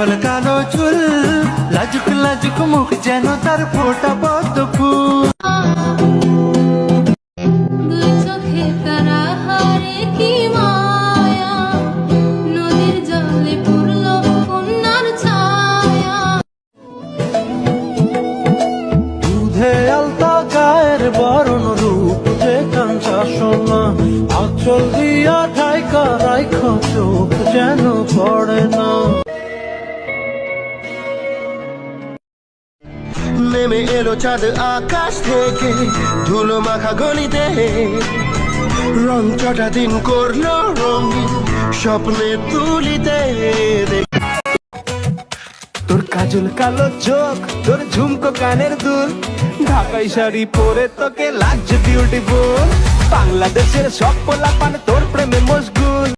কাজল কালো চুল, লাজুক লাজুক মুখ যেন তার ফোটা পদ্ম ফুল। দুই চোখে তারা হারে কি মায়া, নদীর জলে পড়ল কন্যার ছায়া। দুধে আলতা গায়ের বরণ রূপ যে কাঞ্চা সোনা, আঁচল দিয়া ঢাইকা রাইখ চোখ যেন পড়ে না। নেমে এলো চাঁদ আকাশ থেকে, ধুলো মাখা গলিতে রং চটা দিন করলো রঙিন স্বপ্নে তুলিতে। তোর কাজল কালো চোখ, তোর ঝুমকো কানের দুল, ঢাকাই শাড়ি পরে তোকে লাগছে বিউটিফুল। বাংলাদেশের সব পোলাপান তোর প্রেমে মশগুল।